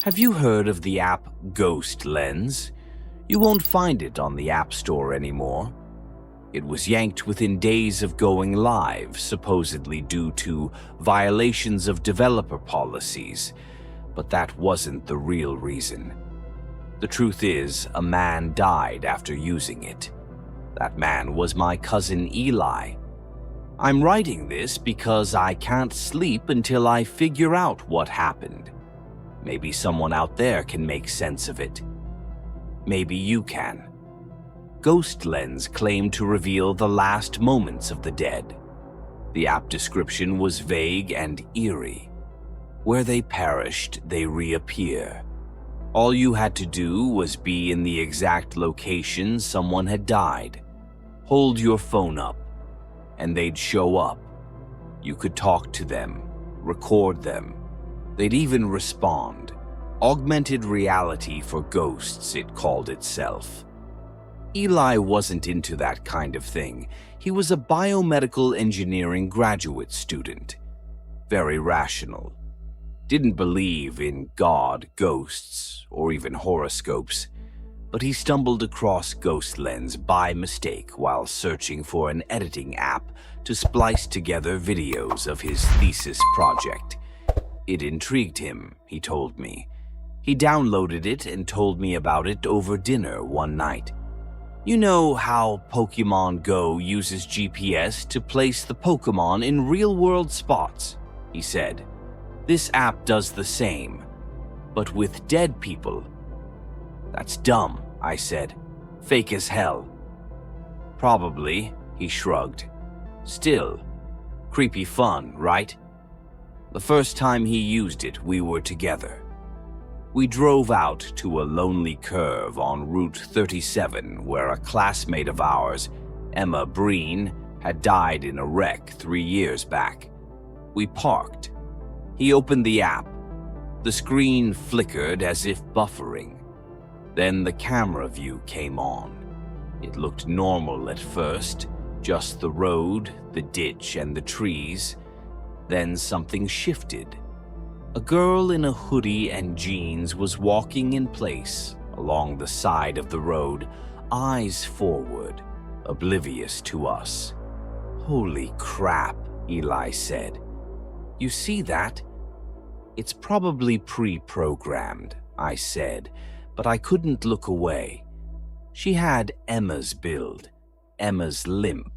Have you heard of the app GhostLens? You won't find it on the App Store anymore. It was yanked within days of going live, supposedly due to violations of developer policies, but that wasn't the real reason. The truth is, a man died after using it. That man was my cousin Eli. I'm writing this because I can't sleep until I figure out what happened. Maybe someone out there can make sense of it. Maybe you can. GhostLens claimed to reveal the last moments of the dead. The app description was vague and eerie. Where they perished, they reappear. All you had to do was be in the exact location someone had died. Hold your phone up, and they'd show up. You could talk to them, record them. They'd even respond. Augmented reality for ghosts, it called itself. Eli wasn't into that kind of thing. He was a biomedical engineering graduate student. Very rational. Didn't believe in God, ghosts, or even horoscopes. But he stumbled across GhostLens by mistake while searching for an editing app to splice together videos of his thesis project. It intrigued him, he told me. He downloaded it and told me about it over dinner one night. You know how Pokemon Go uses GPS to place the Pokemon in real-world spots, he said. This app does the same, but with dead people. That's dumb, I said. Fake as hell. Probably, he shrugged. Still, creepy fun, right? The first time he used it, we were together. We drove out to a lonely curve on Route 37 where a classmate of ours, Emma Breen, had died in a wreck 3 years back. We parked. He opened the app. The screen flickered as if buffering. Then the camera view came on. It looked normal at first, just the road, the ditch, and the trees. Then something shifted. A girl in a hoodie and jeans was walking in place along the side of the road, eyes forward, oblivious to us. Holy crap, Eli said. You see that? It's probably pre-programmed, I said, but I couldn't look away. She had Emma's build, Emma's limp.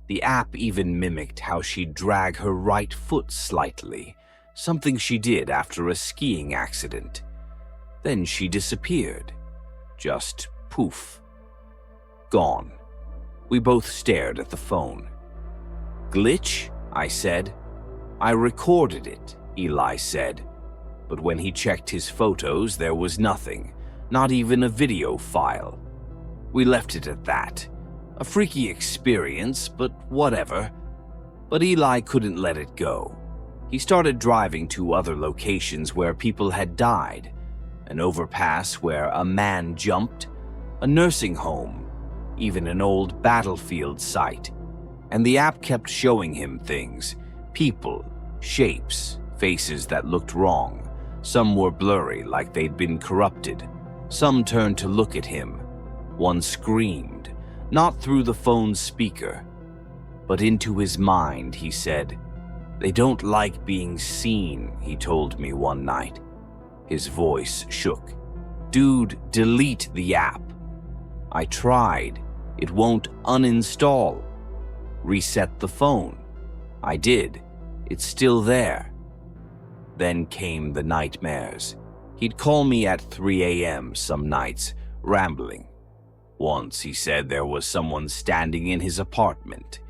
The app even mimicked how she'd drag her right foot slightly, something she did after a skiing accident. Then she disappeared. Just poof. Gone. We both stared at the phone. Glitch? I said. I recorded it, Eli said. But when he checked his photos, there was nothing, not even a video file. We left it at that. A freaky experience, but whatever. But Eli couldn't let it go. He started driving to other locations where people had died, an overpass where a man jumped, a nursing home, even an old battlefield site. And the app kept showing him things, people, shapes, faces that looked wrong. Some were blurry, like they'd been corrupted. Some turned to look at him. One screamed, not through the phone's speaker, but into his mind, he said. They don't like being seen, he told me one night. His voice shook. Dude, delete the app. I tried. It won't uninstall. Reset the phone. I did. It's still there. Then came the nightmares. He'd call me at 3 a.m. some nights, rambling. Once he said there was someone standing in his apartment.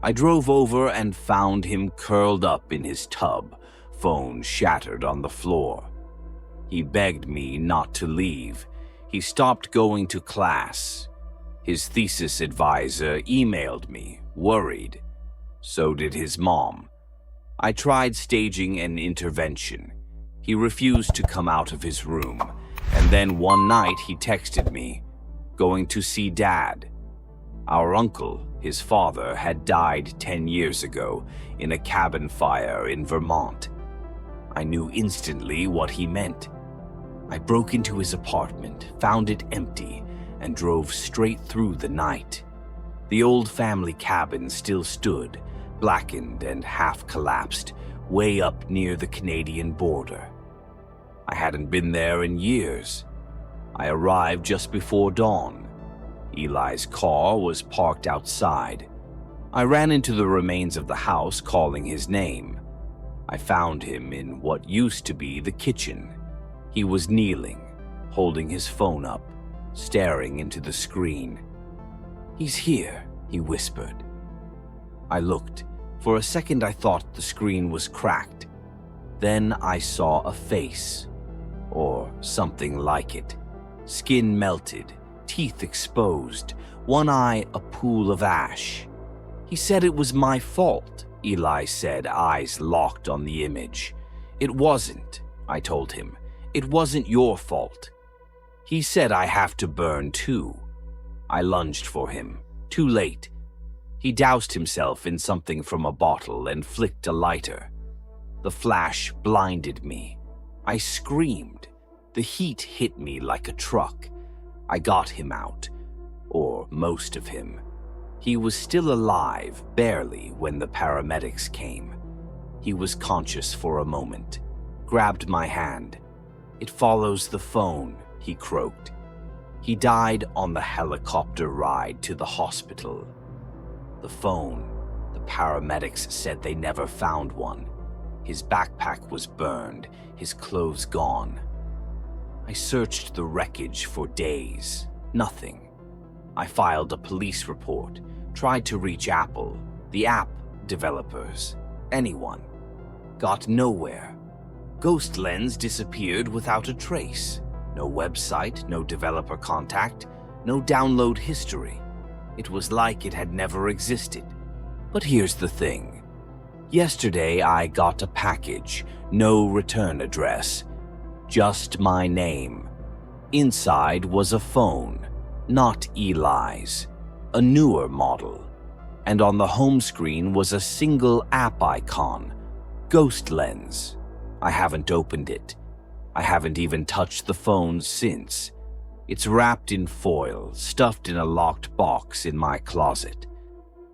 I drove over and found him curled up in his tub, phone shattered on the floor. He begged me not to leave. He stopped going to class. His thesis advisor emailed me, worried. So did his mom. I tried staging an intervention. He refused to come out of his room, and then one night he texted me, going to see Dad. Our uncle, his father, had died 10 years ago in a cabin fire in Vermont. I knew instantly what he meant. I broke into his apartment, found it empty, and drove straight through the night. The old family cabin still stood, blackened and half-collapsed, way up near the Canadian border. I hadn't been there in years. I arrived just before dawn. Eli's car was parked outside. I ran into the remains of the house, calling his name. I found him in what used to be the kitchen. He was kneeling, holding his phone up, staring into the screen. "He's here," he whispered. I looked. For a second I thought the screen was cracked. Then I saw a face, or something like it. Skin melted, teeth exposed, one eye a pool of ash. "He said it was my fault," Eli said, eyes locked on the image. "It wasn't," I told him. "It wasn't your fault." He said I have to burn too. I lunged for him. Too late. He doused himself in something from a bottle and flicked a lighter. The flash blinded me. I screamed. The heat hit me like a truck. I got him out, or most of him. He was still alive, barely, when the paramedics came. He was conscious for a moment, grabbed my hand. "It follows the phone," he croaked. He died on the helicopter ride to the hospital. The phone, the paramedics said they never found one. His backpack was burned, his clothes gone. I searched the wreckage for days. Nothing. I filed a police report, tried to reach Apple, the app developers, anyone. Got nowhere. GhostLens disappeared without a trace. No website, no developer contact, no download history. It was like it had never existed. But here's the thing. Yesterday I got a package, no return address, just my name. Inside was a phone, not Eli's, a newer model. And on the home screen was a single app icon, GhostLens. I haven't opened it. I haven't even touched the phone since. It's wrapped in foil, stuffed in a locked box in my closet.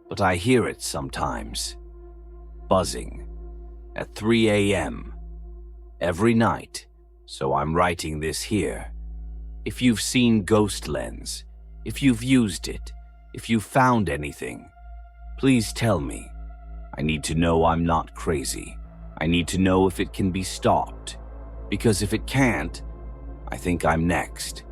But I hear it sometimes. Buzzing. At 3 a.m. Every night. So I'm writing this here. If you've seen GhostLens, if you've used it, if you've found anything, please tell me. I need to know I'm not crazy. I need to know if it can be stopped. Because if it can't, I think I'm next.